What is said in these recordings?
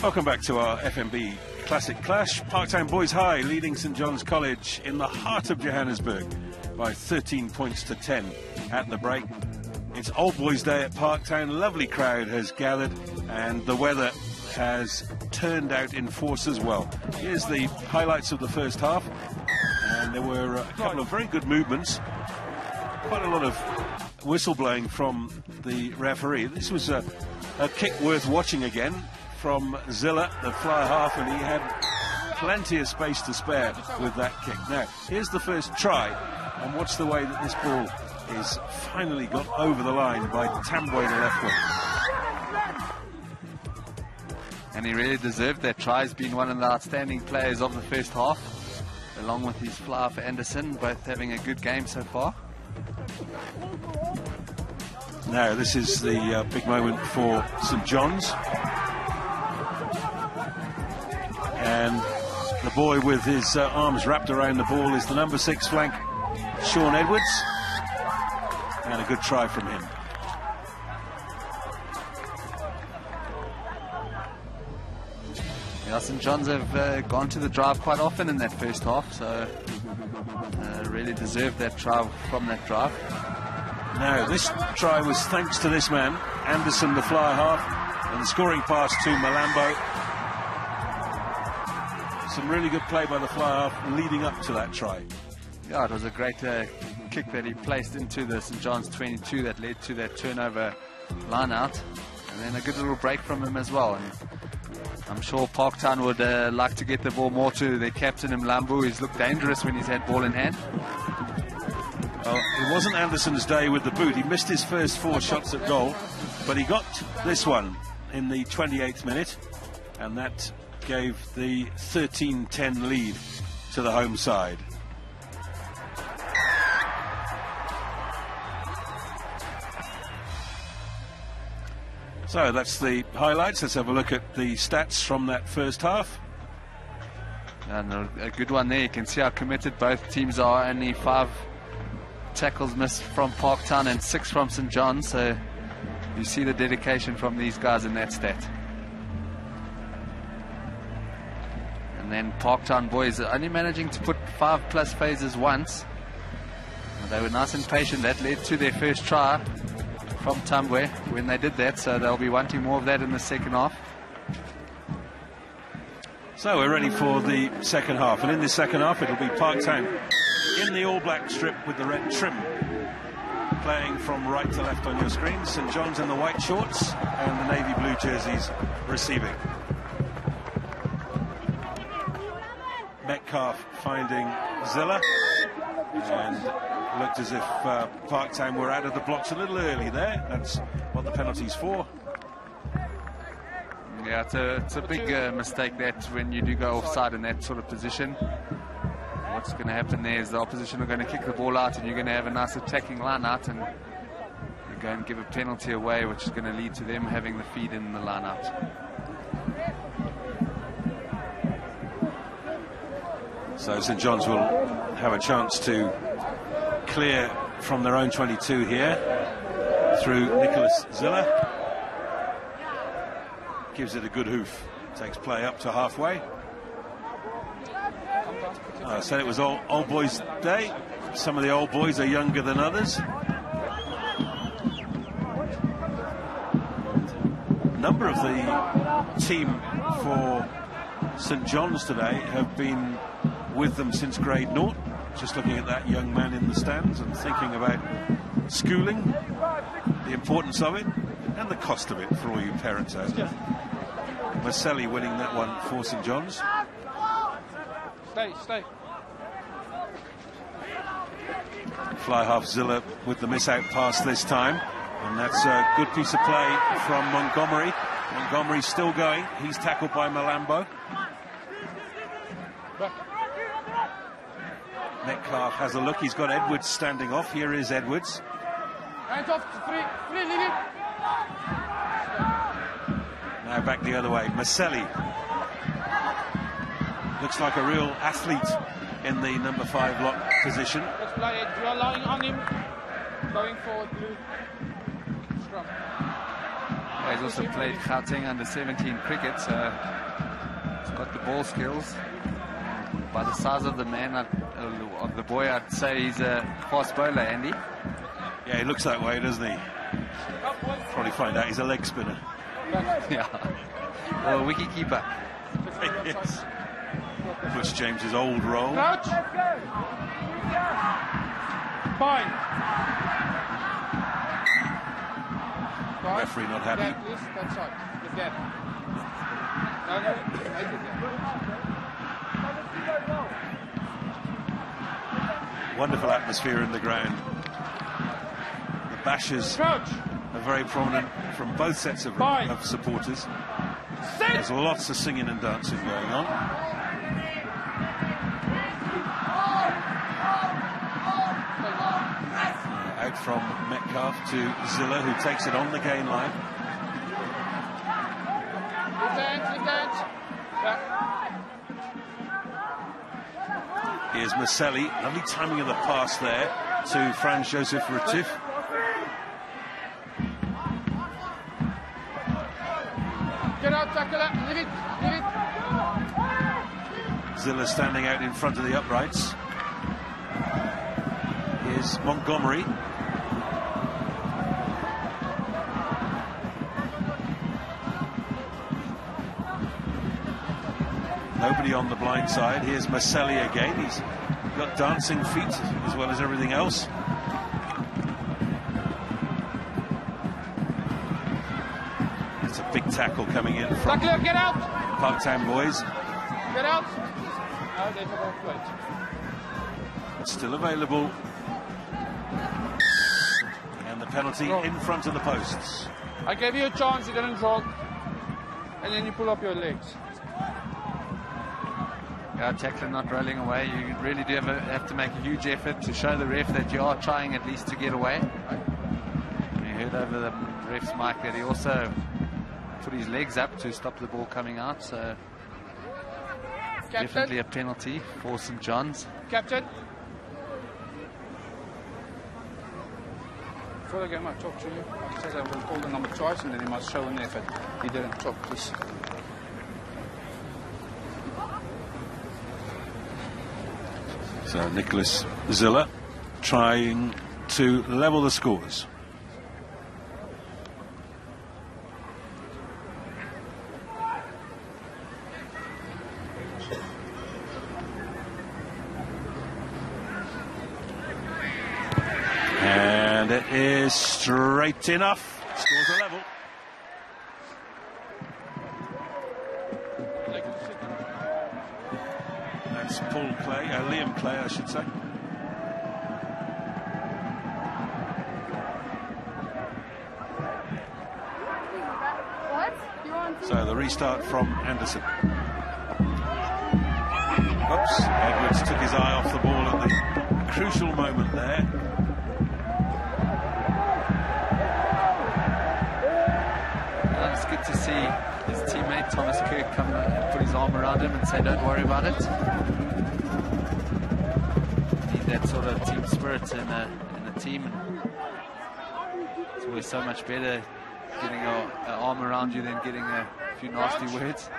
Welcome back to our FNB Classic Clash. Parktown Boys High leading St John's College in the heart of Johannesburg by 13 points to 10 at the break. It's Old Boys Day at Parktown. Lovely crowd has gathered and the weather has turned out in force as well. Here's the highlights of the first half, and there were a couple of very good movements. Quite a lot of whistle blowing from the referee. This was a kick worth watching again from Zilla, the fly half, and he had plenty of space to spare with that kick. Now, here's the first try, and watch the way that this ball is finally got over the line by Tamboy, the left wing. And he really deserved that try. He's been one of the outstanding players of the first half, along with his fly for Anderson, both having a good game so far. Now, this is the big moment for St John's. And the boy with his arms wrapped around the ball is the number 6 flank, Sean Edwards. And a good try from him. Yeah, St John's have gone to the drive quite often in that first half, so really deserved that try from that drive. Now, this try was thanks to this man, Anderson, the fly half, and the scoring pass to Malambo. Some really good play by the fly half leading up to that try. Yeah, it was a great kick that he placed into the St John's 22 that led to that turnover line out, and then a good little break from him as well. And I'm sure Parktown would like to get the ball more to their captain, Mlambo. He's looked dangerous when he's had ball in hand. Well, it wasn't Anderson's day with the boot. He missed his first 4 shots at goal, but he got this one in the 28th minute, and that gave the 13-10 lead to the home side. So that's the highlights. Let's have a look at the stats from that first half. And a good one there. You can see how committed both teams are. Only 5 tackles missed from Parktown and 6 from St John's. So you see the dedication from these guys in that stat. And then Parktown boys are only managing to put 5+ phases once. They were nice and patient. That led to their first try from Tambwe when they did that, so they'll be wanting more of that in the second half. So we're ready for the second half, and in this second half it'll be Parktown in the all-black strip with the red trim, playing from right to left on your screen. St John's in the white shorts and the navy blue jerseys receiving. Metcalf finding Zilla, and looked as if Parktown were out of the blocks a little early there. That's what the penalty's for. Yeah, it's a big mistake that when you do go offside in that sort of position. What's going to happen there is the opposition are going to kick the ball out, and you're going to have a nice attacking line out, and you're going to give a penalty away, which is going to lead to them having the feed in the line out. So St John's will have a chance to clear from their own 22 here through Nicholas Zilla. Gives it a good hoof. Takes play up to halfway. I said it was old boys' day. Some of the old boys are younger than others. A number of the team for St John's today have been with them since grade 0. Just looking at that young man in the stands and thinking about schooling, the importance of it, and the cost of it for all you parents out there. Marcelli winning that one for St John's. Stay. Fly half Zilla with the miss out pass this time, and that's a good piece of play from Montgomery. Montgomery's still going. He's tackled by Malambo. Metcalf has a look. He's got Edwards standing off. Here is Edwards. Hands off. Free, Lily. Now back the other way. Marcelli looks like a real athlete in the number 5 lock position. Let's play it. We are lying on him. Going forward. Scrum. He's also played Gauteng under 17 cricket, so he's got the ball skills. By the size of the man, of the boy, I'd say he's a fast bowler, Andy. Yeah, he looks that way, doesn't he? Probably find out he's a leg spinner. Yeah. Or a wicket keeper. Yes. Bush James's old role. Crouch. Fine. Referee not happy. That, please. That's right. Get that. Wonderful atmosphere in the ground. The bashers Crouch. are very prominent from both sets of supporters. Sit. There's lots of singing and dancing going on. Out from Metcalf to Zilla, who takes it on the gain line. Here's Maselli. Lovely timing of the pass there to Franz Joseph Retief. Get out, tackle it. Leave it. Zilla standing out in front of the uprights. Here's Montgomery. Nobody on the blind side. Here's Maselli again. He's got dancing feet as well as everything else. It's a big tackle coming in from Tackler, get out. Parktown Boys. Get out. No, there's a ball plate. It's still available. And the penalty in front of the posts. I gave you a chance, you didn't draw. And then you pull up your legs. Yeah, tackler not rolling away. You really do have to make a huge effort to show the ref that you are trying at least to get away. You heard over the ref's mic that he also put his legs up to stop the ball coming out. So Captain. definitely a penalty for St. John's. Captain. Before the game, I talked to you. He says I will call the number twice and then he must show an effort. He didn't talk, please. So Nicholas Zilla trying to level the scores. And it is straight enough. Scores a level. That's Paul Clay, Liam Clay, I should say. What? You want to? So the restart from Anderson. Oops, Edwards took his eye off the ball at the crucial moment there. It's good to see his teammate Thomas Kirk come and put his arm around him and say, don't worry about it. Need that sort of team spirit in a team. And it's always so much better getting an arm around you than getting a few nasty words.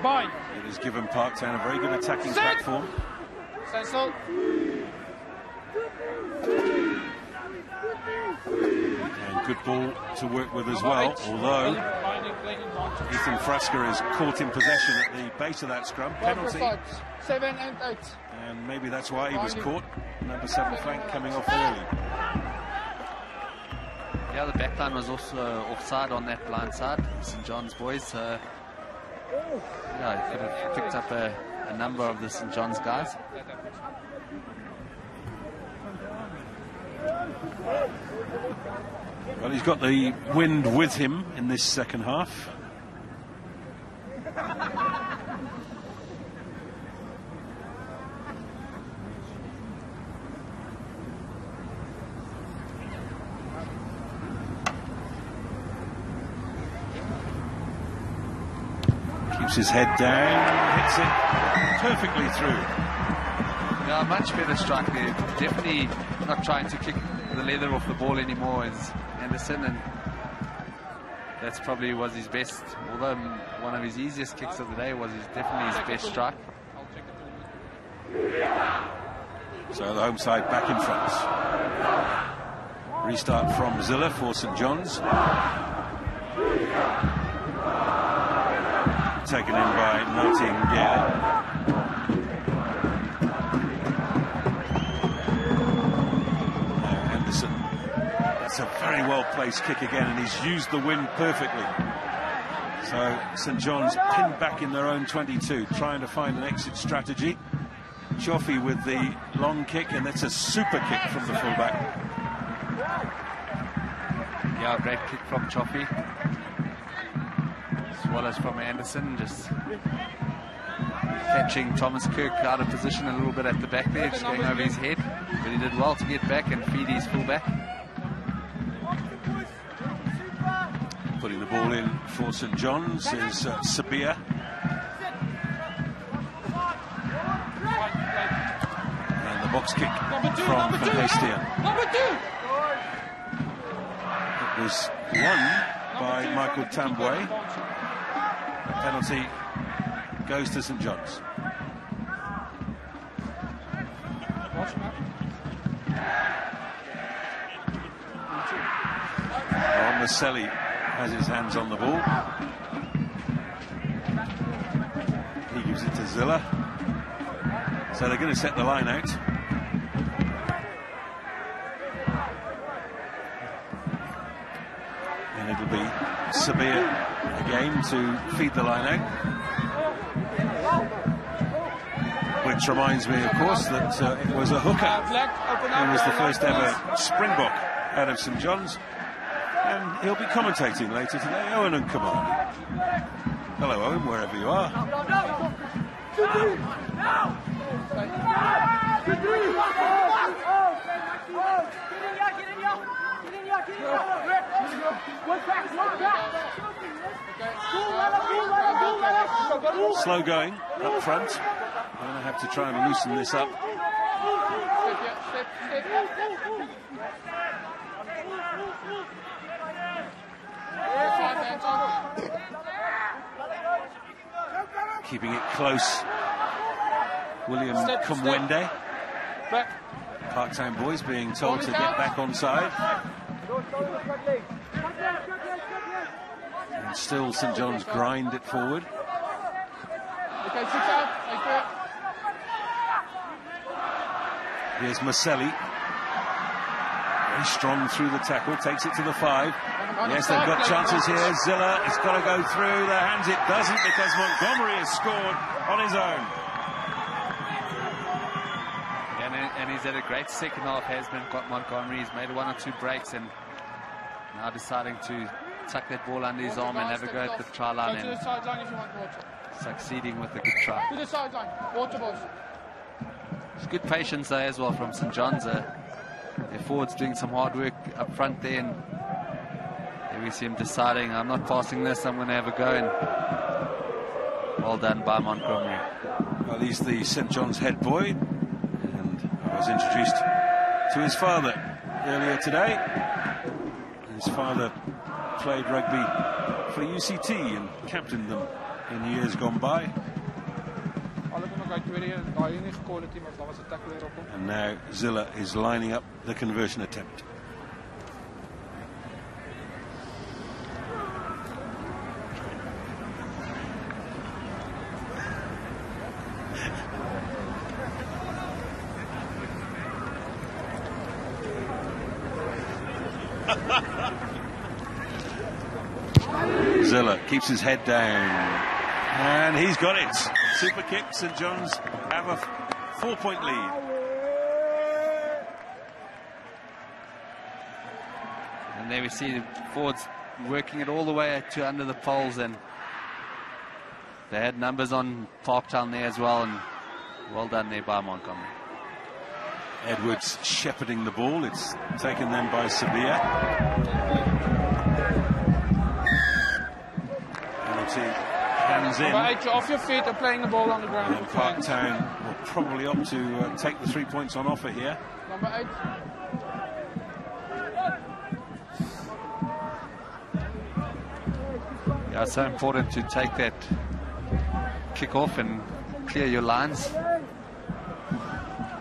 Bye. It has given Parktown a very good attacking platform. Stand still. And good ball to work with as well, although Ethan Frasca is caught in possession at the base of that scrum. Penalty. 7 and 8. And maybe that's why he was caught. Number 7 flank coming off early. Yeah, the backline was also offside on that blind side, St. John's boys. Yeah, he could have picked up a number of the St. John's guys. Well, he's got the wind with him in this second half. Keeps his head down, hits it perfectly through. Yeah, much better strike there. Definitely not trying to kick the leather off the ball anymore as Anderson, and That's probably was his best, although one of his easiest kicks of the day was definitely his best strike. So the home side back in front. Restart from Zilla for St John's. Taken in by Nightingale. Anderson. That's a very well placed kick again, and he's used the wind perfectly. So St John's pinned back in their own 22, trying to find an exit strategy. Choffey with the long kick, and that's a super kick from the fullback. Yeah, great kick from Choffey. As well as from Anderson, just catching Thomas Kirk out of position a little bit at the back there, just going over his head. But he did well to get back and feed his fullback. Putting the ball in for St John's is Sabia. And the box kick from Van Hastien. It was won by Michael Tambwe. The penalty goes to St John's. Maselli has his hands on the ball. He gives it to Zilla. So they're going to set the line out. And it'll be Sabir again to feed the line out. Which reminds me, of course, that it was a hooker who was the first ever Springbok out of St John's. And he'll be commentating later today, Owen and Kamani. Hello, Owen, wherever you are. Slow going up front. I'm going to have to try and loosen this up. Keeping it close. William Kumwende. Parktown Boys being told to get back on side. And still St John's grind it forward. Here's Maselli. Very strong through the tackle, takes it to the 5. Yes, they've got chances here. Zilla, it's got to go through the hands. It doesn't, because Montgomery has scored on his own. And he's had a great second half, has been Montgomery. He's made 1 or 2 breaks and now deciding to tuck that ball under his arm and have a go at the try line and succeeding with a good try. To the sideline, water balls. It's good patience there as well from St John's. Their forwards doing some hard work up front there, and there we see him deciding, I'm not passing this, I'm going to have a go, and well done by Montgomery. Well, he's the St John's head boy, and I was introduced to his father earlier today. His father played rugby for UCT and captained them in years gone by. And now Zilla is lining up the conversion attempt. Zilla keeps his head down. And he's got it. Super kick. St John's have a 4-point lead. And there we see the forwards working it all the way to under the poles, and they had numbers on Parktown there as well, and well done there by Montgomery. Edwards shepherding the ball. It's taken then by Sabia. Penalty. Hands in. Off your feet and playing the ball on the ground. And Parktown will probably opt to take the 3 points on offer here. Number 8. Yeah, it's so important to take that kick off and clear your lines.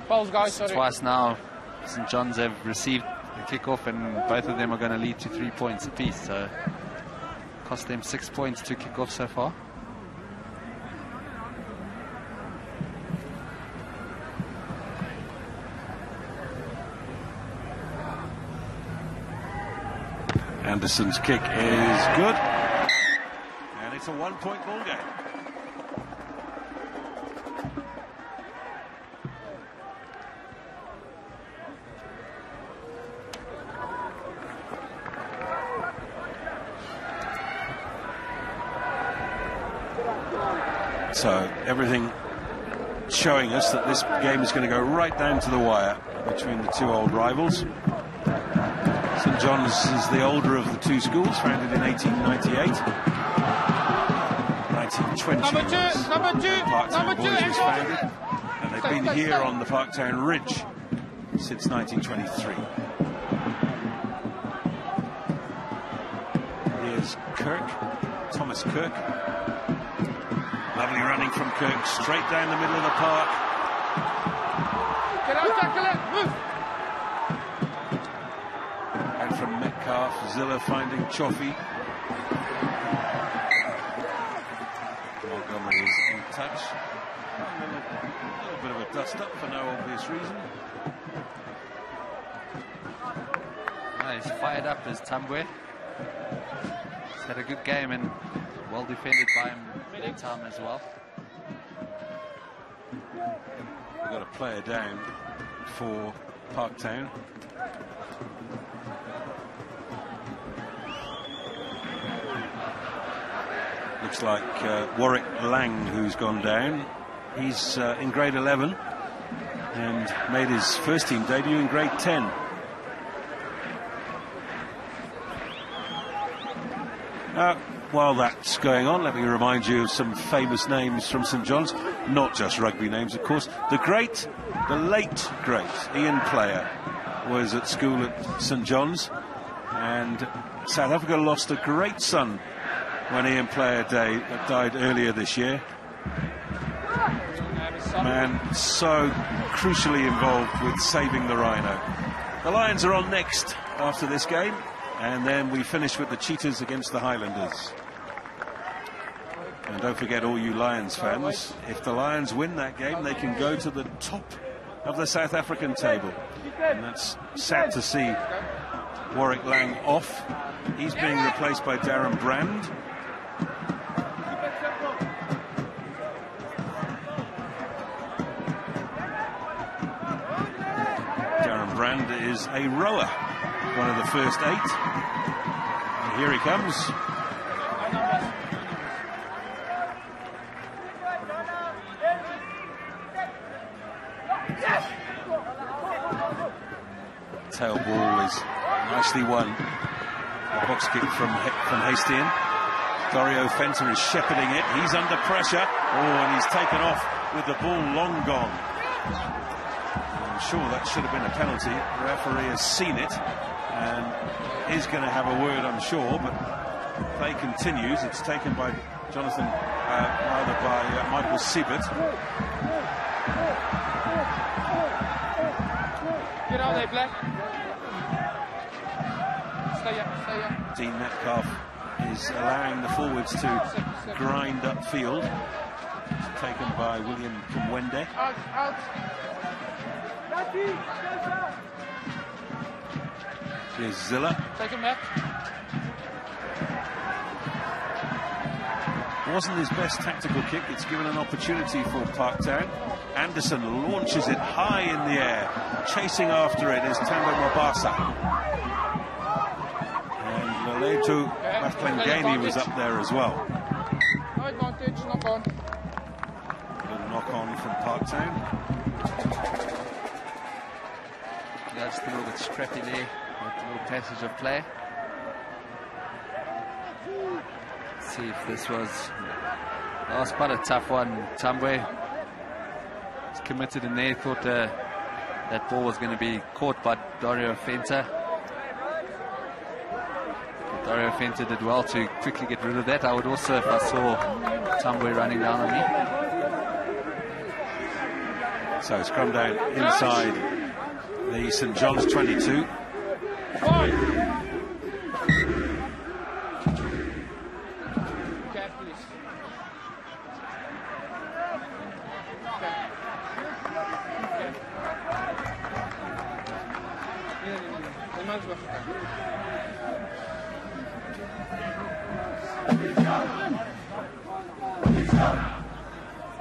Fouls, guys, sorry. Twice now, St. John's have received the kick-off, and both of them are going to lead to 3 points apiece. So, cost them 6 points to kick off so far. Anderson's kick is good, and it's a 1-point ball game. So everything showing us that this game is going to go right down to the wire between the two old rivals. St. John's is the older of the two schools, founded in 1898. 1920 Parktown Boys was founded, and they've been here on the Parktown Ridge since 1923. Here's Kirk, Thomas Kirk. Lovely running from Kirk, straight down the middle of the park. Get out, tackle it, move! And from Metcalf, Zilla finding Choffey. Montgomery is in touch. A little bit of a dust-up for no obvious reason. He's fired up as Tambwe. He's had a good game and well defended by him that time as well. We've got a player down for Parktown. Looks like Warwick Lang, who's gone down. He's in grade 11 and made his first team debut in grade 10. While that's going on, let me remind you of some famous names from St. John's, not just rugby names, of course. The late great Ian Player was at school at St. John's, and South Africa lost a great son when Ian Player died earlier this year. Man, so crucially involved with saving the Rhino. The Lions are on next after this game, and then we finish with the Cheetahs against the Highlanders. And don't forget, all you Lions fans, if the Lions win that game, they can go to the top of the South African table. And that's sad to see Warwick Lang off. He's being replaced by Darren Brand. Darren Brand is a rower, one of the first 8. And here he comes. Tail ball is nicely won. A box kick from Hastian. Dario Fenter is shepherding it. He's under pressure. Oh, and he's taken off with the ball long gone. I'm sure that should have been a penalty. The referee has seen it and is going to have a word, I'm sure, but play continues. It's taken by Michael Siebert. Get out there, Black. Stay up. Dean Metcalf is allowing the forwards to grind upfield. It's taken by William Kumwende. Out. Here's Zilla. Take him back. It wasn't his best tactical kick. It's given an opportunity for Parktown. Anderson launches it high in the air. Chasing after it is Tambo Mabasa. And Laletu Matlangeni was up there as well. No advantage, knock on. A little knock on from Parktown. Yeah, just a little bit scrappy there, with a little passage of play. Let's see if this was... That was quite a tough one. Tambwe was committed in there, thought that ball was going to be caught by Dario Fenter. Dario Fenter did well to quickly get rid of that. I would also, if I saw Tamboy running down on me. So scrum down inside the St John's 22.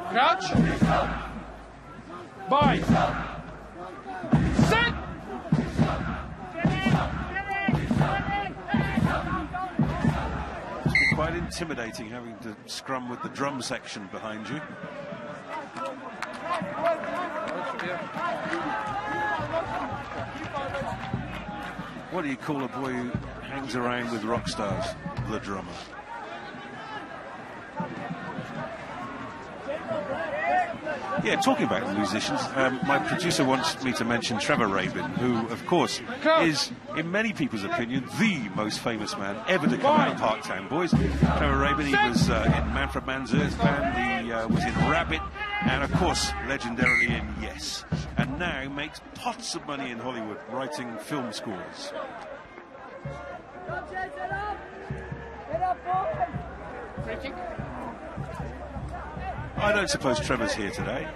Crouch. Bind. Set. It's been quite intimidating having to scrum with the drum section behind you. What do you call a boy who hangs around with rock stars? The drummer. Yeah, talking about musicians, my producer wants me to mention Trevor Rabin, who, of course, is, in many people's opinion, the most famous man ever to come out of Parktown Boys. Trevor Rabin, he was in Manfred Mann's Earth Band, he was in Rabbit, and, of course, legendarily in Yes. And now makes pots of money in Hollywood writing film scores. Free kick. I don't suppose Trevor's here today.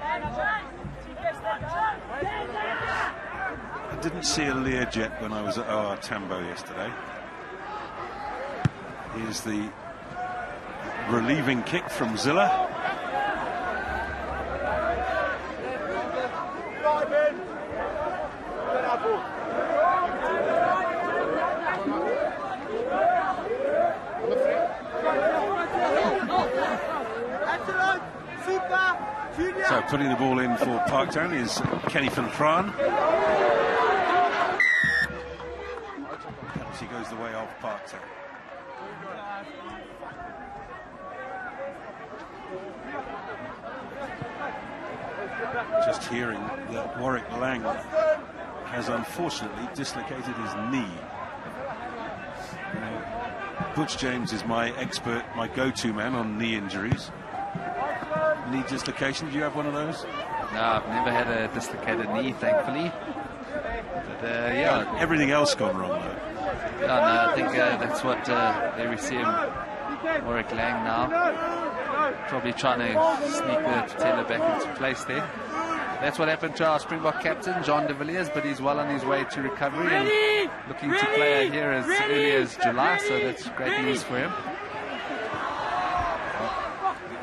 I didn't see a Learjet when I was at our Tambo yesterday. Here's the relieving kick from Zilla. So putting the ball in for Parktown is Kenny van Kraan. Penalty goes the way of Parktown. Just hearing that Warwick Lang has unfortunately dislocated his knee. Butch James is my expert, my go-to man on knee injuries. Knee dislocation, do you have one of those? No, I've never had a dislocated knee, thankfully. But yeah, everything else gone wrong though. No, I think that's what they see him, Warwick Lang now. Probably trying to sneak the patella back into place there. That's what happened to our Springbok captain, John de Villiers, but he's well on his way to recovery and looking to play here as early as July, so that's great news for him.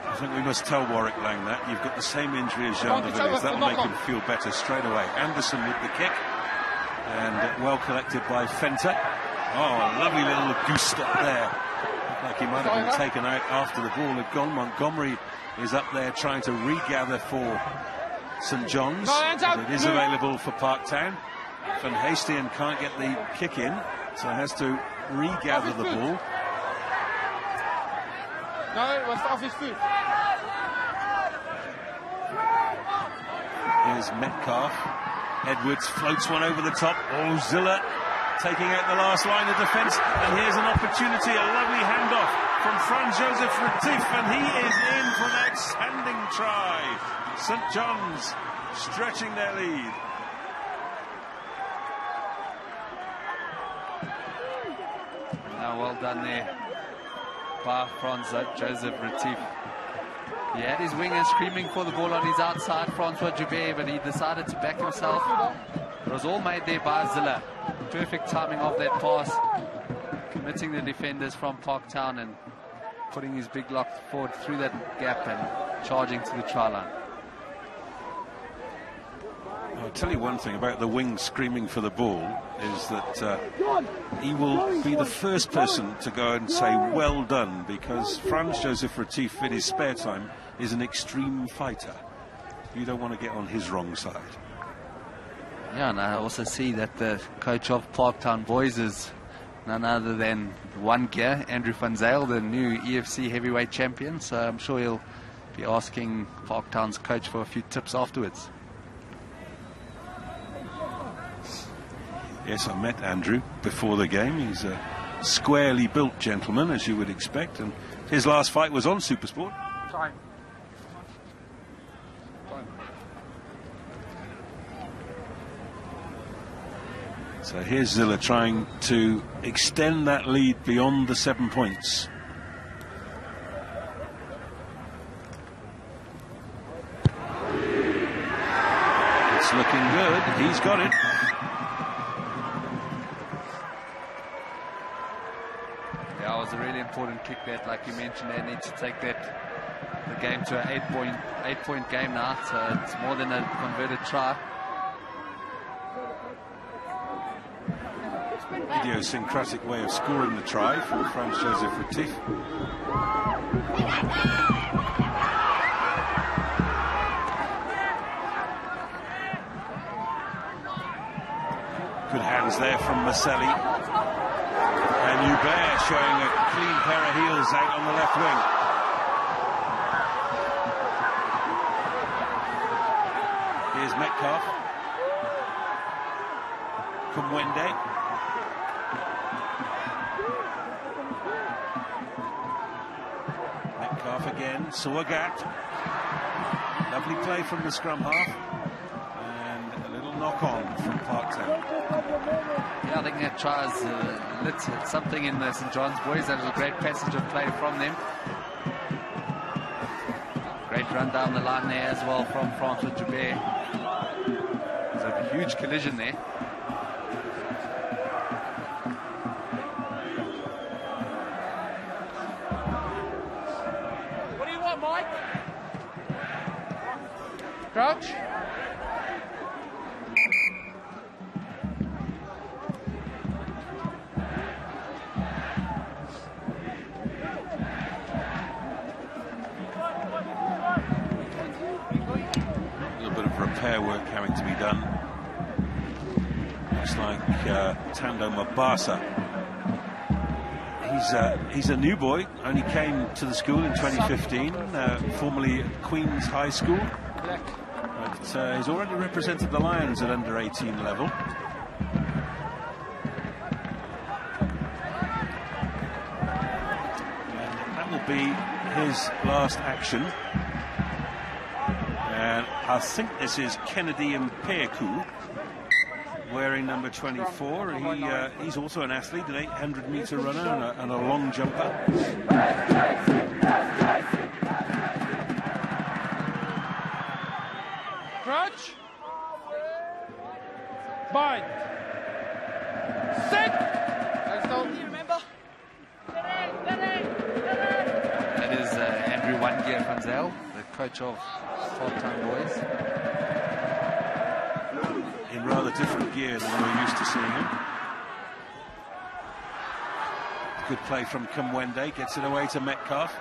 I think we must tell Warwick Lang that. You've got the same injury as Jean de Villiers. That will make him feel better straight away. Anderson with the kick. And well collected by Fenter. Oh, a lovely little goose step there. Looked like he might have been taken out after the ball had gone. Montgomery is up there trying to regather for St John's. But it is available for Parktown. Van Heestien can't get the kick in, so has to regather the ball. No, it was off his foot. Here's Metcalf. Edwards floats one over the top. Oh, Zilla taking out the last line of defence. And here's an opportunity, a lovely handoff from Franz Joseph Retief. And he is in for an outstanding try. St John's stretching their lead. Now, well done there by Franz Joseph Retief. He had his wingers screaming for the ball on his outside, Francois Joubert, but he decided to back himself. It was all made there by Zilla. Perfect timing of that pass, committing the defenders from Parktown and putting his big lock forward through that gap and charging to the try line. I'll tell you one thing about the wing screaming for the ball is that he will be the first person to go and say well done, because Franz Joseph Retief in his spare time is an extreme fighter. You don't want to get on his wrong side. Yeah, and I also see that the coach of Parktown Boys is none other than one gear, Andrew van Zyl, the new EFC heavyweight champion, so I'm sure he'll be asking Parktown's coach for a few tips afterwards. Yes, I met Andrew before the game. He's a squarely built gentleman, as you would expect, and his last fight was on SuperSport. Time. So here's Zilla trying to extend that lead beyond the 7 points. It's looking good. He's got it. Yeah, it was a really important kick that, like you mentioned, they need to take the game to an 8-point game now. So it's more than a converted try. Idiosyncratic way of scoring the try from Franz Joseph Retief. Good hands there from Maselli. And Hubert showing a clean pair of heels out on the left wing. Here's Metcalf. Kumwende. Metcalf again. Suagat. Lovely play from the scrum half. And a little knock on from Parktown. Yeah, I think that tries lit something in the St. John's boys. That was a great passage of play from them. Great run down the line there as well from Francois Joubert. There's a huge collision there. What do you want, Mike? Crouch. Repair work having to be done. Looks like Tando Mabasa. He's a new boy, only came to the school in 2015, formerly at Queen's High School. But he's already represented the Lions at under 18 level. And that will be his last action. And I think this is Kennedy Mpeku, wearing number 24. He's also an athlete, an 800-meter runner and a long jumper. Crouch. Bind. Sit. Do you remember? That is Andrew One-Gear Funzel, the coach of Parktown Boys. In rather different gear than we're used to seeing him. Good play from Kumwende, gets it away to Metcalf.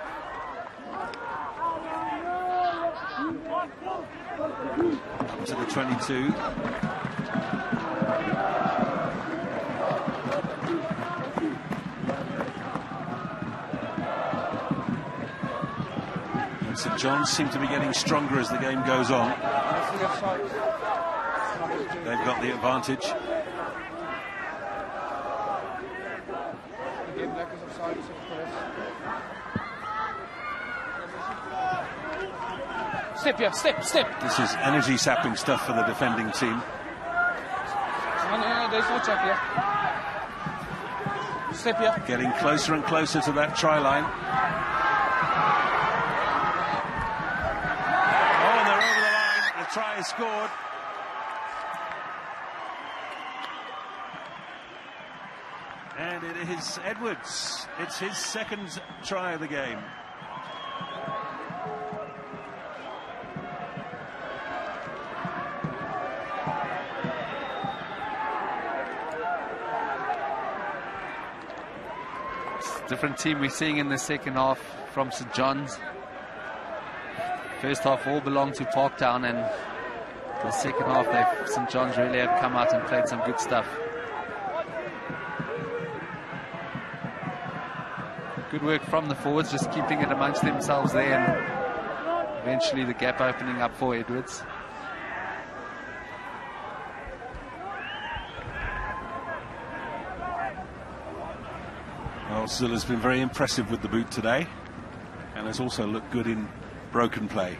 Up to the 22. St. John's seem to be getting stronger as the game goes on. They've got the advantage. Step, yeah, step. This is energy sapping stuff for the defending team. No, there's no check here. Step, yeah. Getting closer and closer to that try line. Try is scored. And it is Edwards. It's his second try of the game. It's a different team we're seeing in the second half from St. John's. First half all belonged to Parktown, and the second half St. John's really have come out and played some good stuff. Good work from the forwards, just keeping it amongst themselves there, and eventually the gap opening up for Edwards. Zilla's been very impressive with the boot today, and has also looked good in broken play.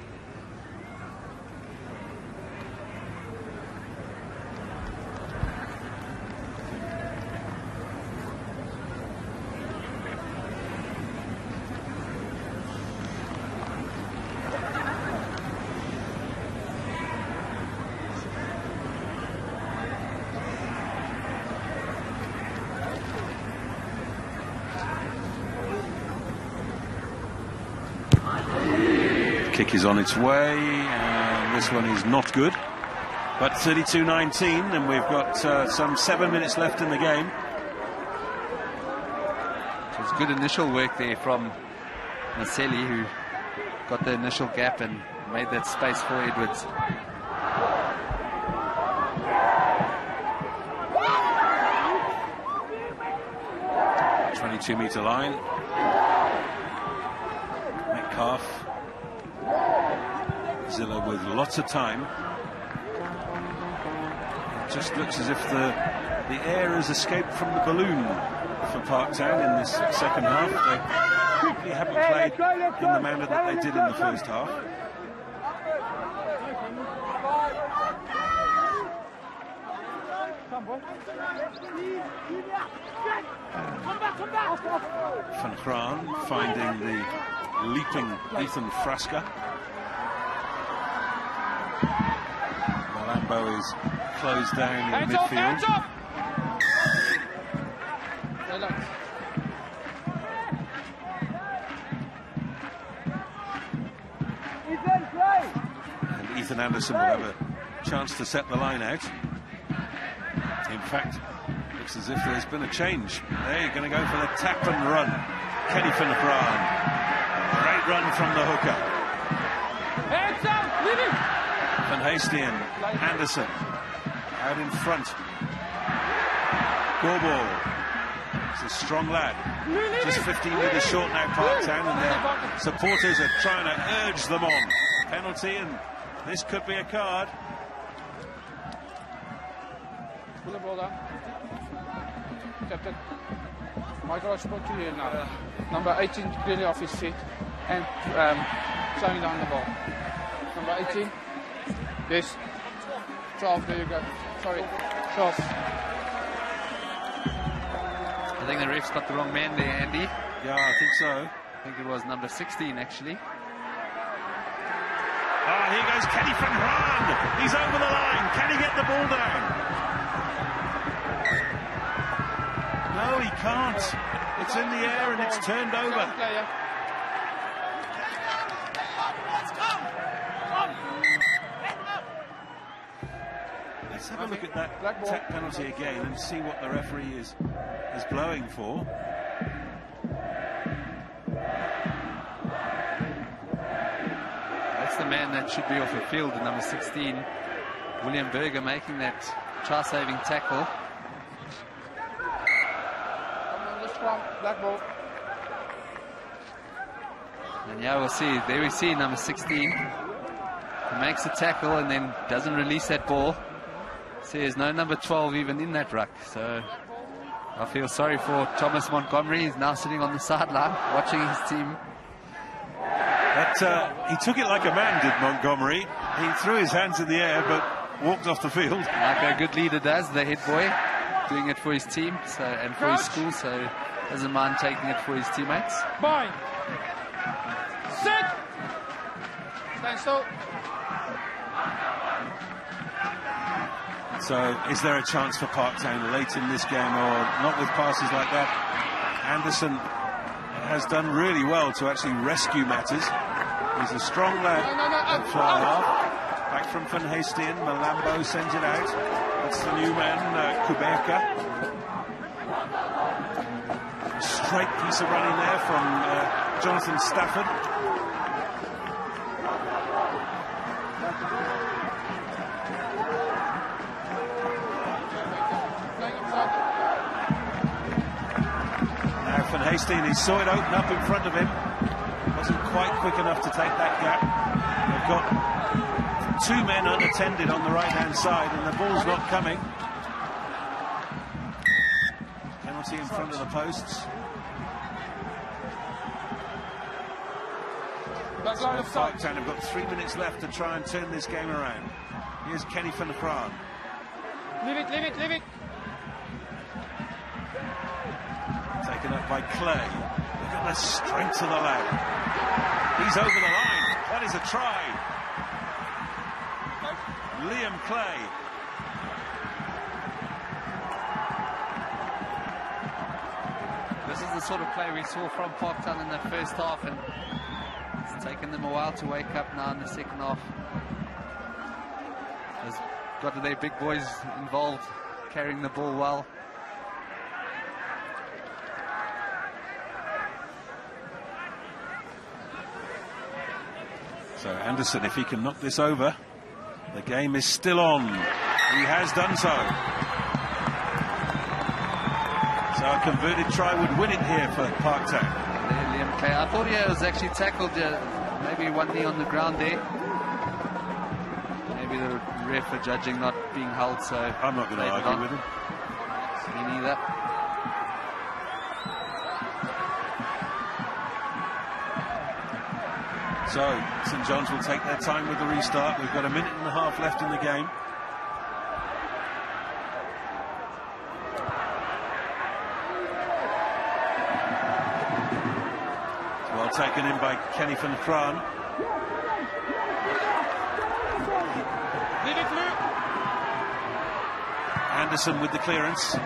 Kick is on its way, and this one is not good. But 32-19, and we've got some 7 minutes left in the game. So it's good initial work there from Maselli, who got the initial gap and made that space for Edwards. The 22-meter line. Metcalf. Zilla with lots of time. It just looks as if the air has escaped from the balloon for Parktown in this second half. They really haven't played in the manner that they did in the first half. Van Graan finding the leaping Ethan Frasca. Malambo is closed down in midfield. And Ethan Anderson will have a chance to set the line out. In fact, looks as if there's been a change. They're going to go for the tap and run. Kenny Van Graan. Great run from the hooker. Van Heestien, Anderson, out in front. Gorball, he's a strong lad. Just 15 metres short now, Parktown, and their supporters are trying to urge them on. Penalty, and this could be a card. Pull the ball down. Captain, Michael, I spoke to you now. Number 18 clearly off his feet and slowing down the ball. Number 18. Yes. 12, there you go. Sorry. 12. I think the ref's got the wrong man there, Andy. Yeah, I think so. I think it was number 16, actually. Ah, here goes Kenny Van Graan. He's over the line. Can he get the ball down? No, he can't. It's in the air and it's turned over. Let's have a look at that tap penalty again and see what the referee is blowing for. That's the man that should be off the field, the number 16, William Berger, making that char-saving tackle. Black ball. And yeah, we'll see. There we see number 16. He makes a tackle and then doesn't release that ball. See, there's no number 12 even in that ruck. So I feel sorry for Thomas Montgomery. He's now sitting on the sideline watching his team. He took it like a man, did Montgomery. He threw his hands in the air but walked off the field. Like a good leader does, the head boy, doing it for his team and for his school, so doesn't mind taking it for his teammates. Fine. Sit. Stand still. So is there a chance for Parktown late in this game, or not with passes like that? Anderson has done really well to actually rescue matters. He's a strong lad at fly half. Back from Van Heestien, Malambo sends it out. That's the new man, Kubeka. Straight piece of running there from Jonathan Stafford. Now Van Heestien, he saw it open up in front of him. Wasn't quite quick enough to take that gap. They've got two men unattended on the right-hand side, and the ball's not coming. Penalty in front of the posts. Back line of sight. Parktown have got 3 minutes left to try and turn this game around. Here's Kenny van der Kraan. Leave it, leave it, leave it. Taken up by Clay. Look at the strength of the lad. He's over the line. That is a try. Liam Clay. This is the sort of play we saw from Parktown in the first half, and it's taken them a while to wake up now in the second half. There's got their big boys involved, carrying the ball well. So Anderson, if he can knock this over, the game is still on. He has done so. So a converted try would win it here for Parktown. Liam Clay. I thought he was actually tackled, maybe one knee on the ground there. Maybe the ref are judging not being held, so I'm not going to argue with him. Me neither. So St John's will take their time with the restart. We've got a minute and a half left in the game. Well taken in by Kenny van der Kraan. Anderson with the clearance.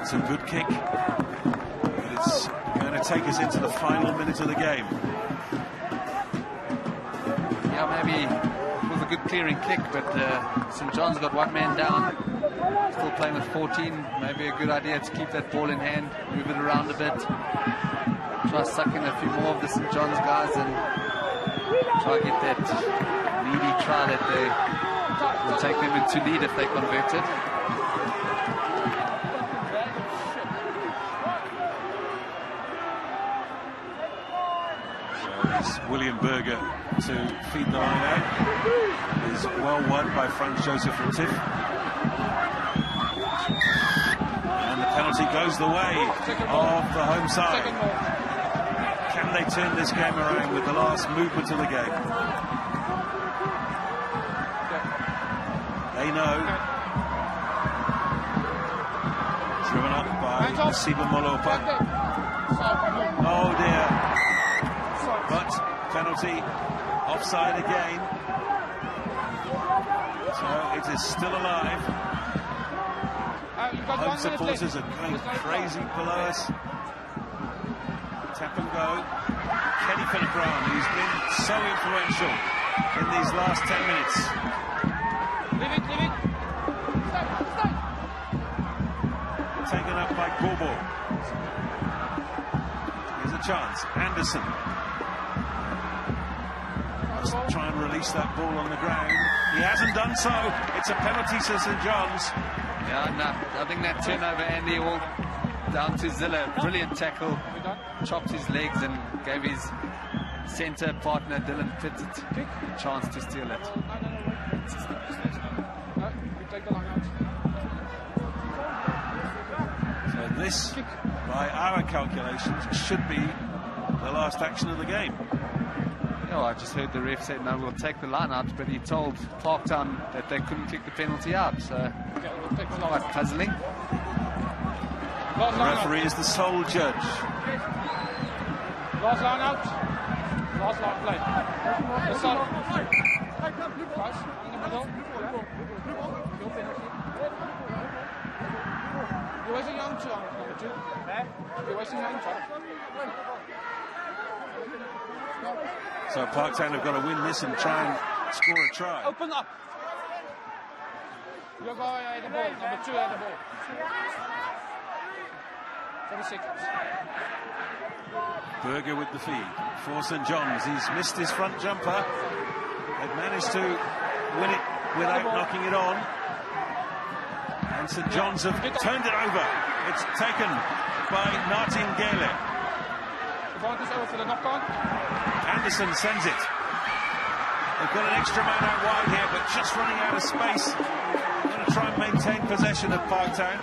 It's a good kick, but it's going to take us into the final minute of the game. Yeah, maybe it was a good clearing kick, but St John's got one man down. Still playing with 14. Maybe a good idea to keep that ball in hand, move it around a bit, try suck in a few more of the St John's guys, and try to get that needy try that they will take them into lead if they convert it. William Berger to feed the line out. Is well won by Franz Joseph Retief. And the penalty goes the way of the home side. Can they turn this game around with the last movement of the game? They know. Driven up by Nasiba Molopa. Oh dear. But penalty, offside again. So it is still alive. Home supporters are going crazy below us. Tap and go. Kenny van der Kraan, who's been so influential in these last 10 minutes. Leave it, leave it. Taken up by Bobo. Here's a chance. Anderson. Must try and release that ball on the ground. He hasn't done so. It's a penalty to St John's. Yeah, no, I think that turnover, Andy, all down to Zilla. Brilliant tackle. Chopped his legs and gave his centre partner, Dylan Pitts, a chance to steal it. So this, by our calculations, should be the last action of the game. Oh, I just heard the ref say, no, we'll take the line out, but he told Parktown that they couldn't kick the penalty out, so quite puzzling. The referee is the sole judge. Last line out. Last line play. This side. Guys, in the middle. You're wasting your own time, number 2. You're wasting your own time. So Parktown have got to win this and try and score a try. Open up. Your guy had the ball. Number 2 had the ball. 30 seconds. Berger with the feed for St John's. He's missed his front jumper. They've managed to win it without knocking it on. And St John's have turned it over. It's taken by Martin Gele. Advantage over for the knock-on. Anderson sends it. They've got an extra man out wide here, but just running out of space. Going to try and maintain possession of Parktown.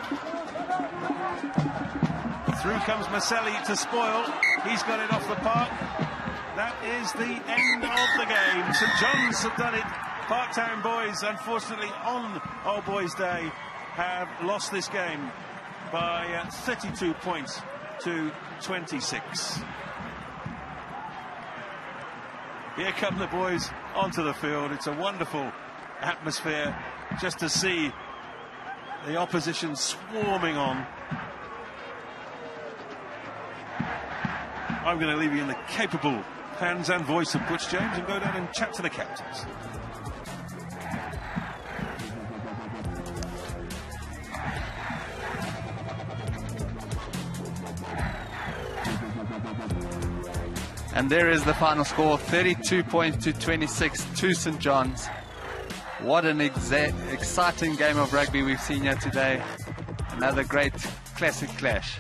Through comes Maselli to spoil. He's got it off the park. that is the end of the game. St John's have done it. Parktown Boys, unfortunately, on Old Boys Day, have lost this game by 32 points to 26. Here come the boys onto the field. It's a wonderful atmosphere just to see the opposition swarming on. I'm going to leave you in the capable hands and voice of Butch James and go down and chat to the captains. And there is the final score, 32 points to 26 to St John's. What an exciting game of rugby we've seen here today. Another great classic clash.